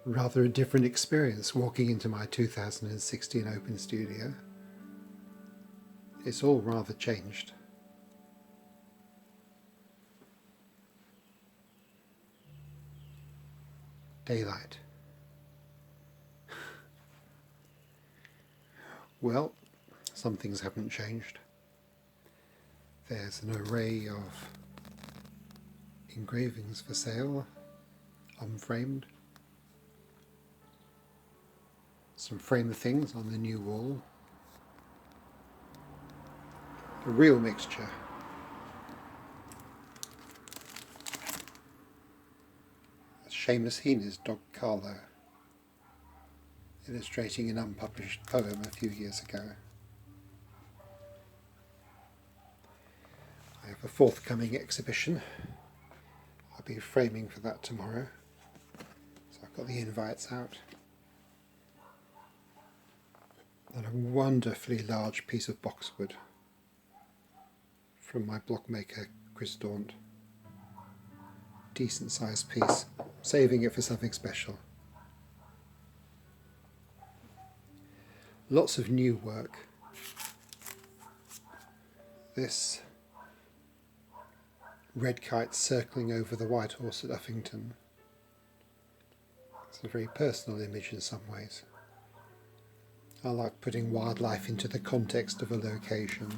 Rather a different experience walking into my 2016 Open Studio. It's all rather changed. Daylight. Well, some things haven't changed. There's an array of engravings for sale, unframed. Some framed things on the new wall. A real mixture. Seamus Heaney's dog Carlo, illustrating an unpublished poem a few years ago. I have a forthcoming exhibition. I'll be framing for that tomorrow. So I've got the invites out. And a wonderfully large piece of boxwood from my blockmaker Chris Daunt. Decent sized piece, saving it for something special. Lots of new work. This red kite circling over the White Horse at Uffington. It's a very personal image in some ways. I like putting wildlife into the context of a location.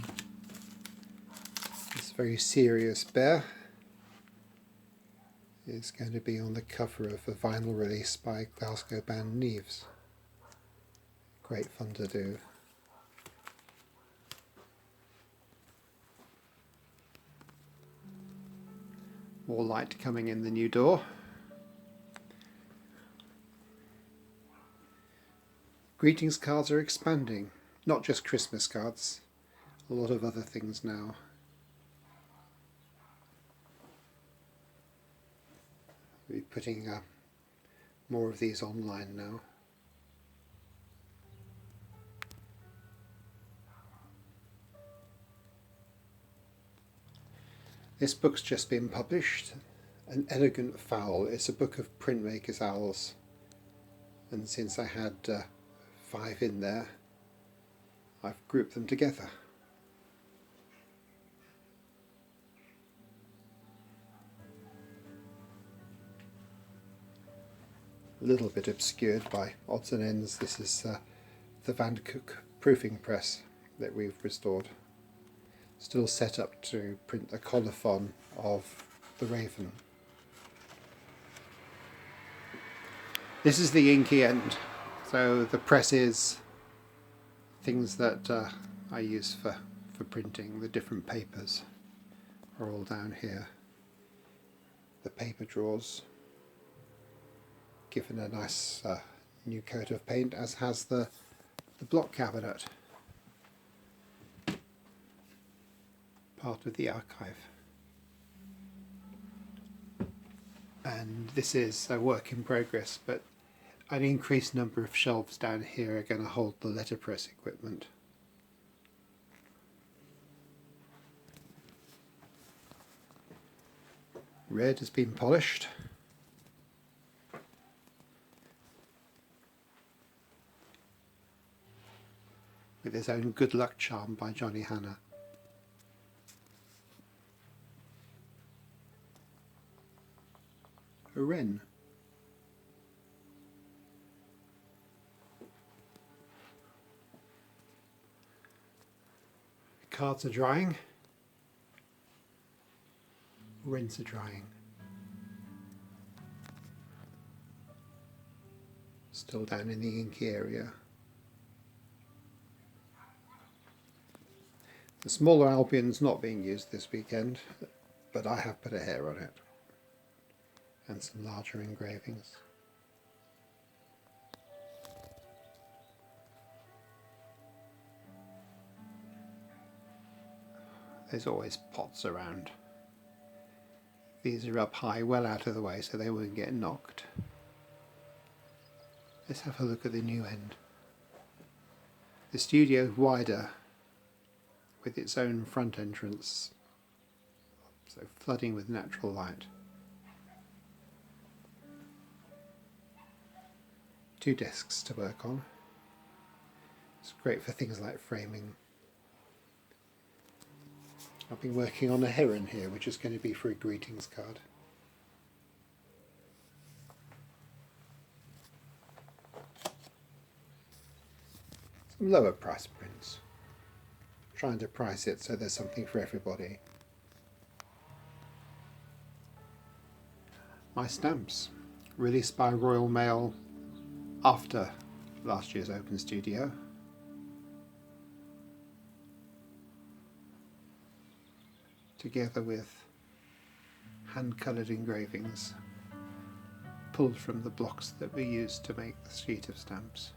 This very serious bear is going to be on the cover of a vinyl release by Glasgow band Neves. Great fun to do. More light coming in the new door. Greetings cards are expanding, not just Christmas cards, a lot of other things now. We'll be putting more of these online now. This book's just been published, An Elegant Fowl. It's a book of printmakers' owls, and since I had 5 in there, I've grouped them together. A little bit obscured by odds and ends. This is the Van Cook proofing press that we've restored. Still set up to print the colophon of the Raven. This is the inky end. So the presses, things that I use for printing, the different papers are all down here. The paper drawers, given a nice new coat of paint, as has the block cabinet, part of the archive. And this is a work in progress, but an increased number of shelves down here are going to hold the letterpress equipment. Red has been polished. With his own good luck charm by Johnny Hanna. A wren. Cards are drying. Wrens are drying. Still down in the inky area. The smaller Albion's not being used this weekend, but I have put a hair on it. And some larger engravings. There's always pots around. These are up high, well out of the way, so they won't get knocked. Let's have a look at the new end. The studio is wider, with its own front entrance, so flooding with natural light. two desks to work on. It's great for things like framing. I've been working on a heron here, which is going to be for a greetings card. Some lower price prints. Trying to price it so there's something for everybody. My stamps, released by Royal Mail after last year's Open Studio. Together with hand-coloured engravings pulled from the blocks that we used to make the sheet of stamps.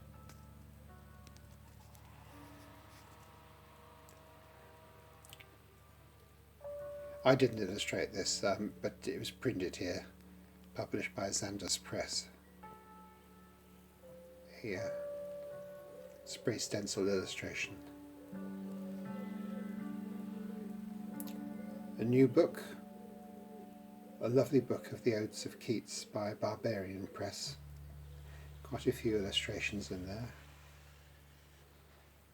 I didn't illustrate this, but it was printed here, published by Xandus Press. Here, spray stencil illustration. A new book, a lovely book of the Odes of Keats by Barbarian Press. Quite a few illustrations in there.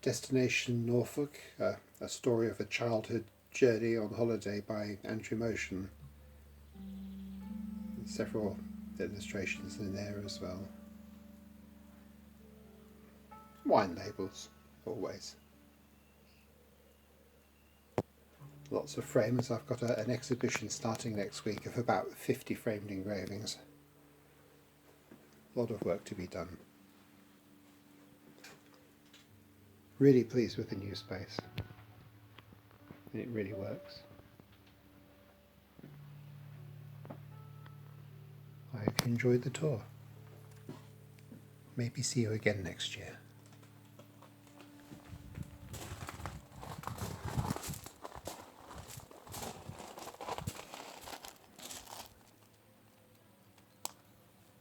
Destination Norfolk, a story of a childhood journey on holiday by Andrew Motion. Several illustrations in there as well. Wine labels, always. Lots of frames. I've got an exhibition starting next week of about 50 framed engravings. A lot of work to be done. Really pleased with the new space. It really works. I hope you enjoyed the tour. Maybe see you again next year.